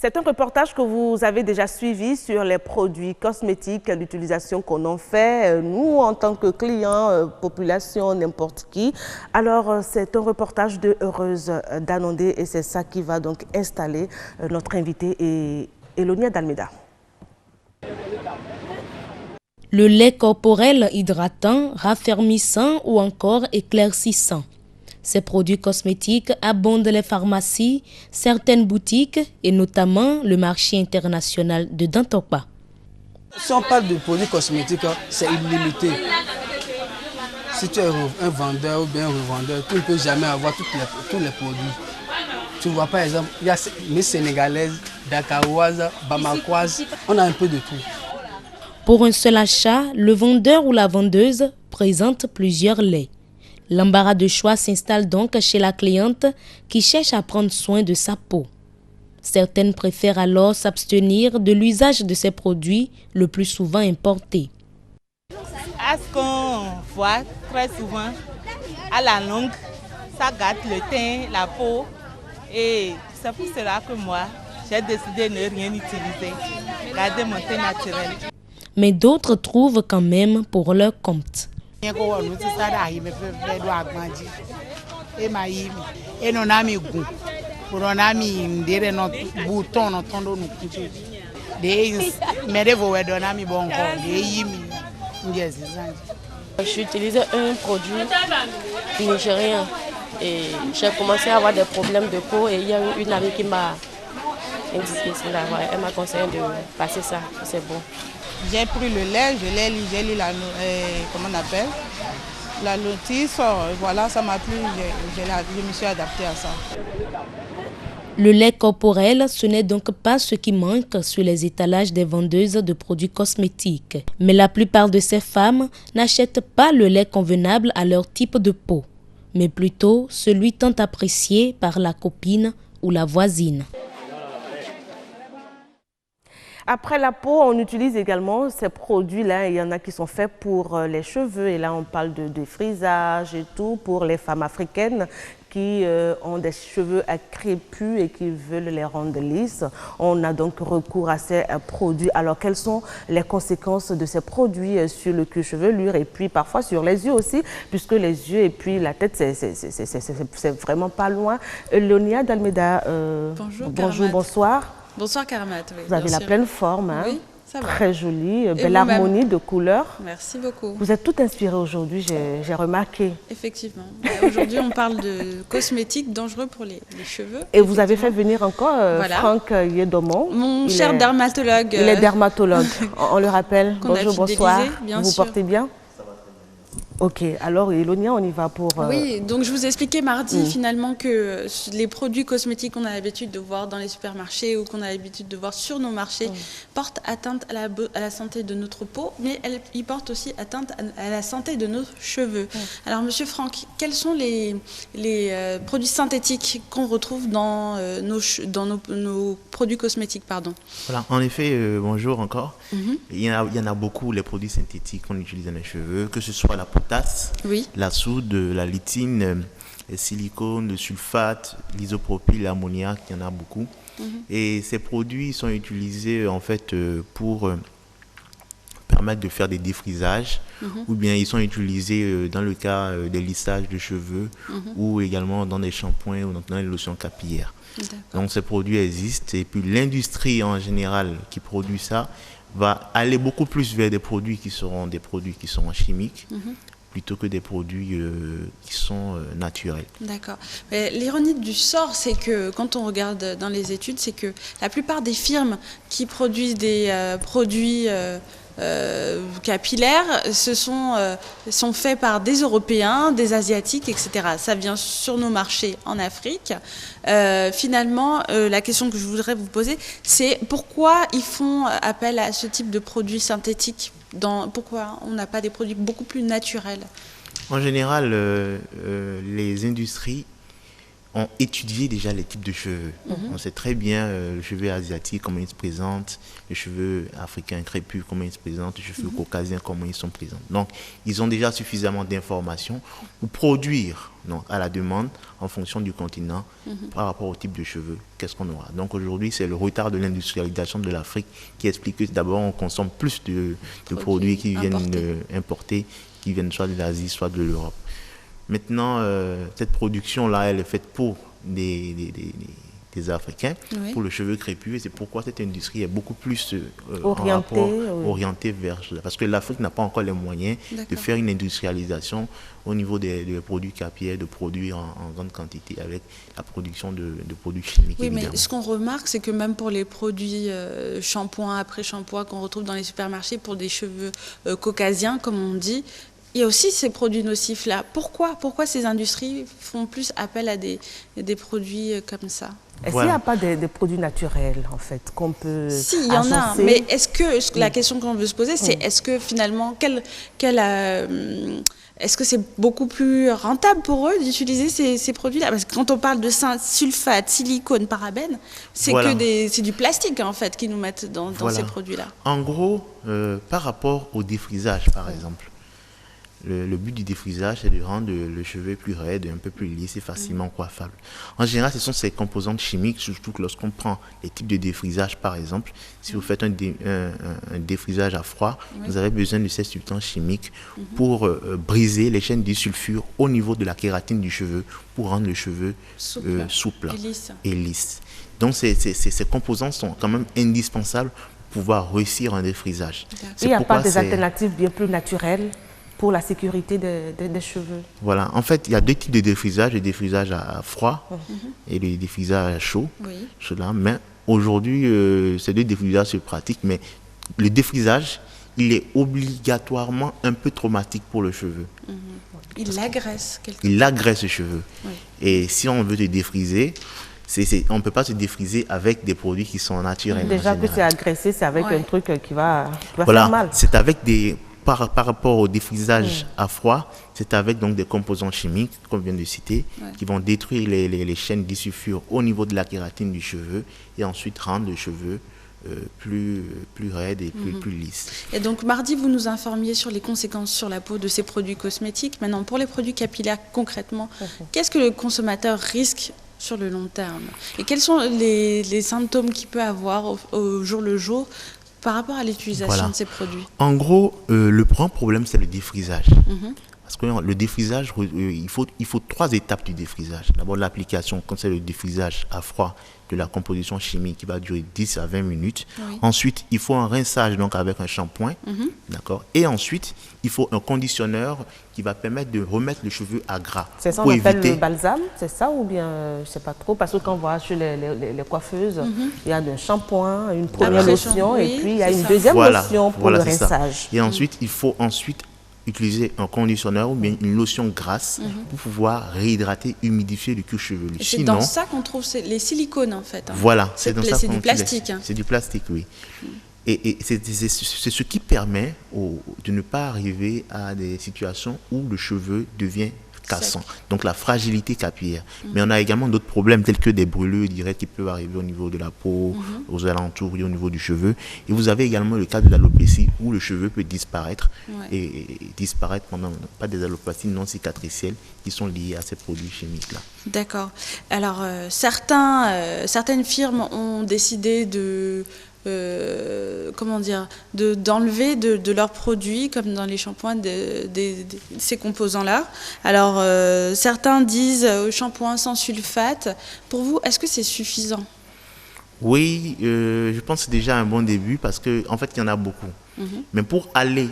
C'est un reportage que vous avez déjà suivi sur les produits cosmétiques, l'utilisation qu'on en fait, nous en tant que clients, population, n'importe qui. Alors c'est un reportage de Heureuse d'Anondé et c'est ça qui va donc installer notre invité Elonia d'Almeida. Le lait corporel hydratant, raffermissant ou encore éclaircissant. Ces produits cosmétiques abondent les pharmacies, certaines boutiques et notamment le marché international de Dantokpa. Si on parle de produits cosmétiques, c'est illimité. Si tu es un vendeur ou bien un revendeur, tu ne peux jamais avoir tous les produits. Tu vois par exemple, il y a les Sénégalaises, Dakaroises, Bamakoises, on a un peu de tout. Pour un seul achat, le vendeur ou la vendeuse présente plusieurs laits. L'embarras de choix s'installe donc chez la cliente qui cherche à prendre soin de sa peau. Certaines préfèrent alors s'abstenir de l'usage de ces produits, le plus souvent importés. À ce qu'on voit très souvent, à la longue, ça gâte le teint, la peau. Et c'est pour cela que moi, j'ai décidé de ne rien utiliser, garder mon teint naturel. Mais d'autres trouvent quand même pour leur compte. J'ai utilisé un produit nigérien et j'ai commencé à avoir des problèmes de peau et il y a eu une amie qui m'a indiqué cela. Elle m'a conseillé de passer ça, c'est bon. J'ai pris le lait, j'ai lu comment on appelle, la notice, voilà, ça m'a plu, je me suis adaptée à ça. Le lait corporel, ce n'est donc pas ce qui manque sur les étalages des vendeuses de produits cosmétiques. Mais la plupart de ces femmes n'achètent pas le lait convenable à leur type de peau, mais plutôt celui tant apprécié par la copine ou la voisine. Après la peau, on utilise également ces produits-là. Il y en a qui sont faits pour les cheveux. Et là, on parle de frisage et tout pour les femmes africaines qui ont des cheveux crépus et qui veulent les rendre lisses. On a donc recours à ces produits. Alors, quelles sont les conséquences de ces produits sur le cuir chevelure et puis parfois sur les yeux aussi, puisque les yeux et puis la tête, c'est vraiment pas loin. Elonia d'Almeida, bonjour, bonsoir. Bonsoir Karamat. Oui, vous avez la pleine forme, hein? Oui, ça va. Très jolie, belle harmonie de couleurs. Merci beaucoup. Vous êtes toute inspirée aujourd'hui, j'ai remarqué. Effectivement. Aujourd'hui, on parle de cosmétiques dangereux pour les cheveux. Et vous avez fait venir encore Franck Yedomon. Mon cher dermatologue. Il est dermatologue, on le rappelle. Bonjour, bonsoir. Bien vous sûr. Portez bien? Ok, alors Elonia, on y va pour... Oui, donc je vous ai expliqué mardi finalement que les produits cosmétiques qu'on a l'habitude de voir dans les supermarchés ou qu'on a l'habitude de voir sur nos marchés portent atteinte à la santé de notre peau, mais ils portent aussi atteinte à la santé de nos cheveux. Alors Monsieur Franck, quels sont les produits synthétiques qu'on retrouve dans nos produits cosmétiques, pardon? Voilà, en effet, bonjour encore. Il y en a beaucoup, les produits synthétiques qu'on utilise dans les cheveux, que ce soit la potasse, la soude, la litine, le silicone, le sulfate, l'isopropyl, l'ammoniac, il y en a beaucoup. Et ces produits sont utilisés en fait pour permettre de faire des défrisages ou bien ils sont utilisés dans le cas des lissages de cheveux ou également dans des shampoings ou dans les lotions capillaires. Donc ces produits existent et puis l'industrie en général qui produit ça va aller beaucoup plus vers des produits qui seront chimiques plutôt que des produits qui sont naturels. D'accord. L'ironie du sort, c'est que quand on regarde dans les études, c'est que la plupart des firmes qui produisent des produits capillaires sont faits par des Européens, des Asiatiques, etc. Ça vient sur nos marchés en Afrique. Finalement, la question que je voudrais vous poser, c'est pourquoi ils font appel à ce type de produits synthétiques? Pourquoi on n'a pas des produits beaucoup plus naturels? En général, les industries ont étudié déjà les types de cheveux. On sait très bien le cheveu asiatique, comment il se présente, les cheveux africains crépus, comment ils se présentent, les cheveux caucasiens, comment ils sont présents. Donc, ils ont déjà suffisamment d'informations pour produire à la demande, en fonction du continent, par rapport au type de cheveux, qu'est-ce qu'on aura. Donc, aujourd'hui, c'est le retard de l'industrialisation de l'Afrique qui explique que d'abord, on consomme plus de produits qui viennent importés, qui viennent soit de l'Asie, soit de l'Europe. Maintenant, cette production-là, elle est faite pour des Africains, pour le cheveu crépus, et c'est pourquoi cette industrie est beaucoup plus orientée vers... Parce que l'Afrique n'a pas encore les moyens de faire une industrialisation au niveau des produits capillaires, de produire en grande quantité avec la production de produits chimiques. Oui, évidemment. mais ce qu'on remarque, c'est que même pour les produits shampoing, après-shampoing qu'on retrouve dans les supermarchés pour des cheveux caucasiens, comme on dit, il y a aussi ces produits nocifs-là. Pourquoi ces industries font plus appel à des produits comme ça? Est-ce qu'il n'y a pas des produits naturels, en fait, qu'on peut Si, il y en a. Mais est-ce que, la question qu'on veut se poser, c'est est-ce que finalement, est-ce que c'est beaucoup plus rentable pour eux d'utiliser ces produits-là? Parce que quand on parle de sulfate, silicone, parabènes, c'est c'est du plastique, en fait, qu'ils nous mettent dans ces produits-là. En gros, par rapport au défrisage, par exemple, le but du défrisage, c'est de rendre le cheveu plus raide, un peu plus lisse et facilement coiffable. En général, ce sont ces composantes chimiques, surtout que lorsqu'on prend les types de défrisage, par exemple, si vous faites un défrisage à froid, vous avez besoin de ces substances chimiques pour briser les chaînes disulfure au niveau de la kératine du cheveu, pour rendre le cheveu souple et lisse. Donc, ces composants sont quand même indispensables pour pouvoir réussir un défrisage. Il n'y a pas des alternatives bien plus naturelles pour la sécurité des cheveux? Voilà, en fait, il y a deux types de défrisage, le défrisage à froid et le défrisage à chaud. Mais aujourd'hui, ces deux défrisages se pratiquent, mais le défrisage, il est obligatoirement un peu traumatique pour le cheveu. Il l'agresse Il agresse le cheveu. Et si on veut te défriser, on ne peut pas se défriser avec des produits qui sont naturels. Déjà que c'est agressé, c'est avec un truc qui va faire mal. C'est avec des... Par rapport au défrisage à froid, c'est avec donc des composants chimiques, qu'on vient de citer, qui vont détruire les chaînes disulfure au niveau de la kératine du cheveu et ensuite rendre le cheveu plus raide et plus lisse. Et donc mardi, vous nous informiez sur les conséquences sur la peau de ces produits cosmétiques. Maintenant, pour les produits capillaires, concrètement, qu'est-ce que le consommateur risque sur le long terme? Et quels sont les symptômes qu'il peut avoir au jour le jour par rapport à l'utilisation de ces produits? En gros, le grand problème, c'est le défrisage. Parce que le défrisage, il faut 3 étapes du défrisage. D'abord, l'application, quand c'est le défrisage à froid de la composition chimique qui va durer 10 à 20 minutes. Ensuite, il faut un rinçage donc avec un shampoing. D'accord. Et ensuite, il faut un conditionneur qui va permettre de remettre le cheveu à gras. C'est ça qu'on appelle le balsam, c'est ça ou bien je ne sais pas trop? Parce que quand on voit chez les coiffeuses, il y a un shampoing, une première lotion et puis il y a une deuxième lotion pour le rinçage. Et ensuite, il faut utiliser un conditionneur ou bien une lotion grasse pour pouvoir réhydrater, humidifier le cuir chevelu. C'est dans ça qu'on trouve les silicones en fait. Voilà, c'est dans ça c'est du plastique. C'est du plastique, oui. Et c'est ce qui permet de ne pas arriver à des situations où le cheveu devient cassant. Donc la fragilité capillaire. Mais on a également d'autres problèmes tels que des brûlures directes qui peuvent arriver au niveau de la peau, aux alentours et au niveau du cheveu. Et vous avez également le cas de l'alopécie où le cheveu peut disparaître et disparaître pendant pas des alopécies non cicatricielles qui sont liées à ces produits chimiques-là. D'accord. Alors certaines firmes ont décidé d'enlever de leurs produits, comme dans les shampoings, ces composants-là. Alors, certains disent shampoing sans sulfate. Pour vous, est-ce que c'est suffisant? Oui, je pense que c'est déjà un bon début parce qu'en fait, il y en a beaucoup. Mais pour aller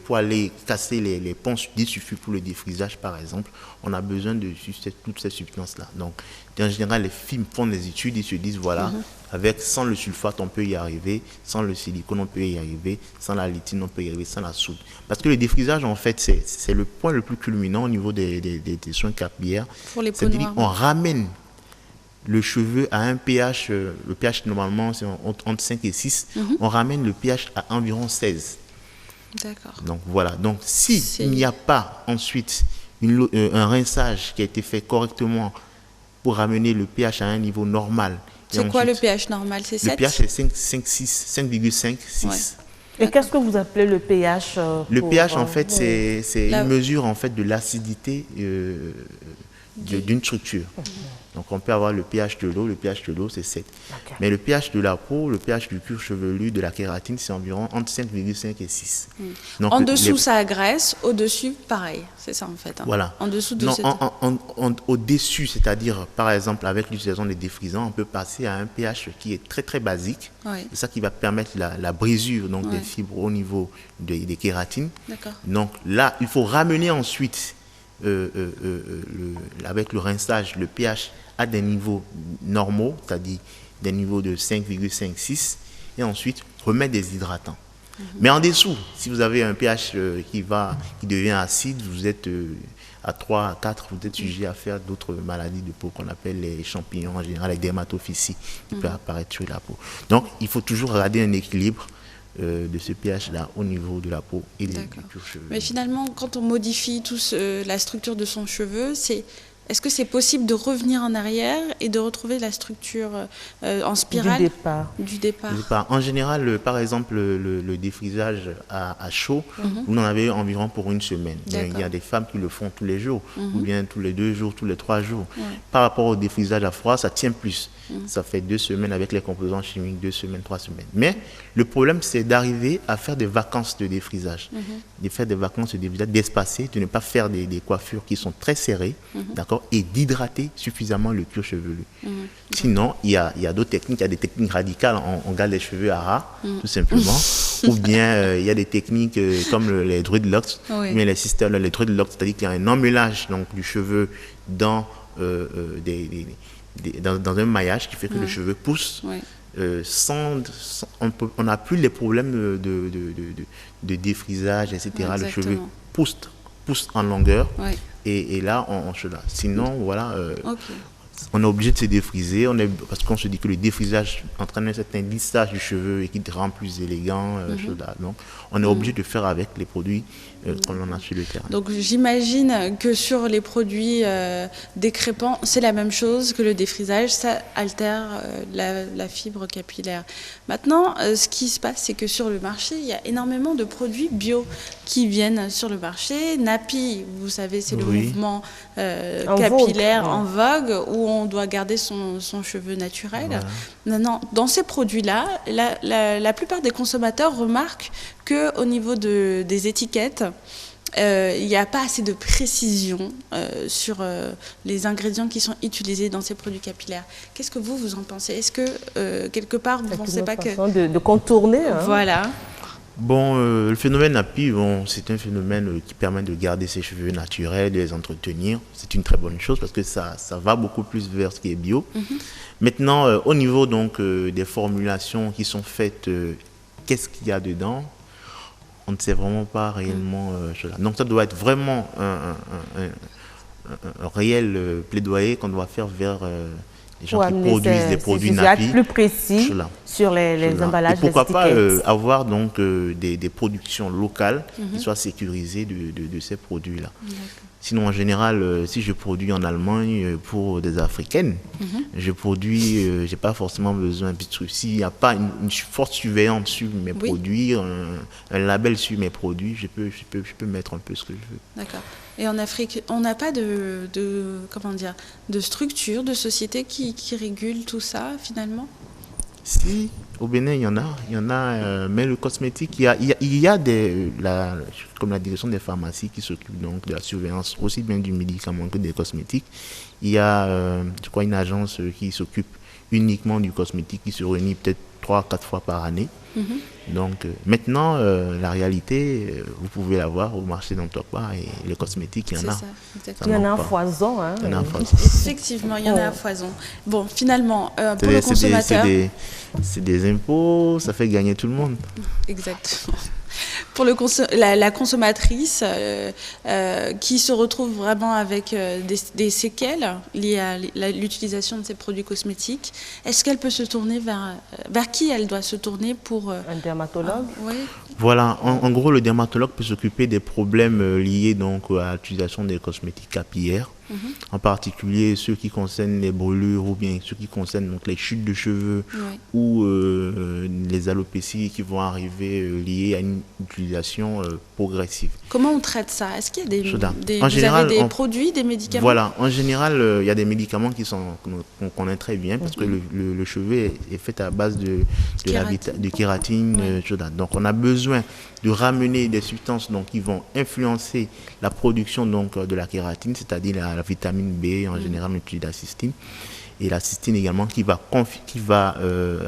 pour aller casser les ponts disulfure pour le défrisage, par exemple, on a besoin de toutes ces substances-là. Donc, en général, les firmes font des études, ils se disent, voilà, sans le sulfate, on peut y arriver, sans le silicone, on peut y arriver, sans la litine, on peut y arriver, sans la soude. Parce que le défrisage, en fait, c'est le point le plus culminant au niveau des soins capillaires. Pour les peaux noires. On ramène le cheveu à un pH, le pH normalement, c'est entre 5 et 6, on ramène le pH à environ 16. D'accord. Donc voilà, donc s'il n'y a pas ensuite un rinçage qui a été fait correctement pour ramener le pH à un niveau normal. C'est quoi le pH normal? C'est 7? Le pH est 5,5, 6. Et qu'est-ce que vous appelez le pH Le pH, en fait, c'est une mesure en fait, de l'acidité d'une structure. Donc, on peut avoir le pH de l'eau. Le pH de l'eau, c'est 7. Okay. Mais le pH de la peau, le pH du cuir chevelu, de la kératine, c'est environ entre 5,5 et 6. Donc, en dessous, ça agresse. Au-dessus, pareil. C'est ça, en fait. Hein. Voilà. En dessous de au-dessus, c'est-à-dire, par exemple, avec l'utilisation des défrisants, on peut passer à un pH qui est très, très basique. Ouais. C'est ça qui va permettre la brisure donc, des fibres au niveau des kératines. Donc, là, il faut ramener ensuite, avec le rinçage, le pH à des niveaux normaux, c'est-à-dire des niveaux de 5,5, 6, et ensuite remettre des hydratants. Mais en dessous, si vous avez un pH qui devient acide, vous êtes à 3, à 4, vous êtes sujet à faire d'autres maladies de peau qu'on appelle les champignons, en général les dermatophysies qui peuvent apparaître sur la peau. Donc, il faut toujours garder un équilibre de ce pH-là au niveau de la peau et du cuir chevelu. Mais finalement, quand on modifie la structure de son cheveu, est-ce que c'est possible de revenir en arrière et de retrouver la structure en spirale du départ? En général, par exemple, le défrisage à chaud, vous en avez environ pour une semaine. Il y a des femmes qui le font tous les jours, ou bien tous les 2 jours, tous les 3 jours. Par rapport au défrisage à froid, ça tient plus. Ça fait 2 semaines avec les composants chimiques, 2 semaines, 3 semaines. Mais le problème, c'est d'arriver à faire des vacances de défrisage. De faire des vacances de défrisage, d'espacer, de ne pas faire des coiffures qui sont très serrées, d'accord, et d'hydrater suffisamment le cuir chevelu. Sinon, il y a d'autres techniques. Il y a des techniques radicales. On garde les cheveux à ras, tout simplement. Ou bien, il y a des techniques comme les dreadlocks, ou bien les dreadlocks, c'est-à-dire qu'il y a un emmêlage donc, du cheveu dans dans un maillage qui fait que le cheveu pousse on n'a plus les problèmes de défrisage, etc. Le cheveu pousse en longueur et là, sinon, voilà, on est obligé de se défriser parce qu'on se dit que le défrisage entraîne un certain lissage du cheveu et qui te rend plus élégant. Donc, on est obligé de faire avec les produits qu'on a sur le terrain. Donc, j'imagine que sur les produits décrépants, c'est la même chose que le défrisage, ça altère la fibre capillaire. Maintenant, ce qui se passe, c'est que sur le marché, il y a énormément de produits bio qui viennent sur le marché. Nappy, vous savez, c'est le mouvement capillaire en vogue où on doit garder son cheveu naturel. Voilà. Maintenant, dans ces produits-là, la plupart des consommateurs remarquent qu'au niveau des étiquettes, il n'y a pas assez de précision sur les ingrédients qui sont utilisés dans ces produits capillaires. Qu'est-ce que vous en pensez? Est-ce que, quelque part, vous ne pensez pas que... de contourner. Hein. Voilà. Bon, le phénomène Nappy, c'est un phénomène qui permet de garder ses cheveux naturels, de les entretenir. C'est une très bonne chose parce que ça va beaucoup plus vers ce qui est bio. Maintenant, au niveau donc, des formulations qui sont faites, qu'est-ce qu'il y a dedans? On ne sait vraiment pas réellement cela. Donc ça doit être vraiment un réel plaidoyer qu'on doit faire vers les gens qui produisent des produits Nappy. Plus précis sur les emballages. Et pourquoi pas avoir donc des productions locales qui soient sécurisées de ces produits-là. Sinon, en général, si je produis en Allemagne pour des Africaines, je produis, j'ai pas forcément besoin. S'il n'y a pas une forte surveillance sur mes produits, un label sur mes produits, je peux mettre un peu ce que je veux. D'accord. Et en Afrique, on n'a pas de structure, de société qui régule tout ça, finalement? Si, au Bénin, il y en a, mais le cosmétique, il y a comme la direction des pharmacies qui s'occupe donc de la surveillance aussi bien du médicament que des cosmétiques. Il y a, je crois, une agence qui s'occupe uniquement du cosmétique qui se réunit peut-être 3-4 fois par année. Donc maintenant, la réalité, vous pouvez la voir au marché d'Antokwa et les cosmétiques, il y en a. Il y en a à foison. Hein, Effectivement, il y en a à foison. Bon, finalement, pour le consommateur... C'est des impôts, ça fait gagner tout le monde. Exactement. pour la consommatrice qui se retrouve vraiment avec des séquelles liées à l'utilisation de ces produits cosmétiques, est-ce qu'elle peut se tourner vers qui elle doit se tourner pour... Un dermatologue? Oui. Voilà, en gros, le dermatologue peut s'occuper des problèmes liés donc à l'utilisation des cosmétiques capillaires, en particulier ceux qui concernent les brûlures ou bien ceux qui concernent donc les chutes de cheveux ou les alopécies qui vont arriver liées à une utilisation progressive. Comment on traite ça? Est-ce qu'il y a vous avez des produits, des médicaments? Voilà, en général, il y a des médicaments qu'on connaît très bien parce que le cheveu est fait à base de kératine. Donc on a besoin de ramener des substances donc, qui vont influencer la production donc, de la kératine, c'est-à-dire la vitamine B, en général on utilise la cystine, et la cystine également qui va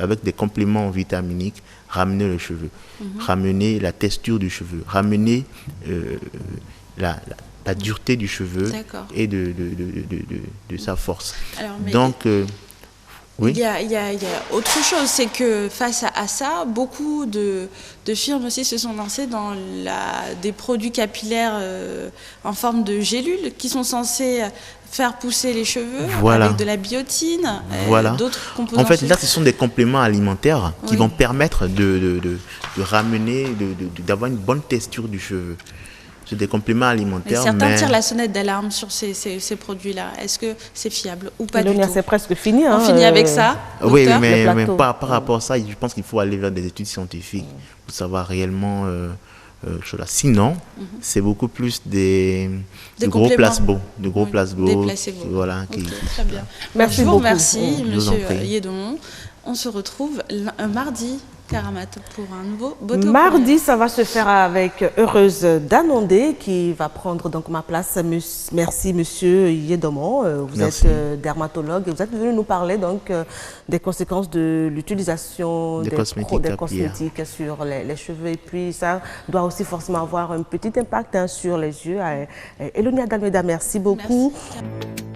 avec des compléments vitaminiques, ramener le cheveu, ramener la texture du cheveu, ramener la dureté du cheveu et de sa force. Alors, donc, oui. Il y a autre chose, c'est que face à ça, beaucoup de firmes aussi se sont lancées dans des produits capillaires en forme de gélules qui sont censés faire pousser les cheveux avec de la biotine, d'autres composants. En fait, là, ce sont des compléments alimentaires qui vont permettre de ramener, d'avoir une bonne texture du cheveu. C'est des compléments alimentaires. Et certains tirent la sonnette d'alarme sur ces produits-là. Est-ce que c'est fiable ou pas du tout? C'est presque fini. On finit avec ça, docteur? Oui, mais par rapport à ça, je pense qu'il faut aller vers des études scientifiques pour savoir réellement... Sinon, c'est beaucoup plus des gros placebos. Des placebos. Voilà, très bien. Merci je vous beaucoup. remercie, Monsieur Yédomon. On se retrouve un mardi, Karamat, pour un nouveau Boto. Mardi, ça va se faire avec Heureuse Danondé qui va prendre donc ma place. Merci Monsieur Yédomon. Vous êtes dermatologue et vous êtes venu nous parler donc des conséquences de l'utilisation des cosmétiques sur les cheveux. Et puis ça doit aussi forcément avoir un petit impact sur les yeux. Elonia Dalmeda, merci beaucoup. Merci.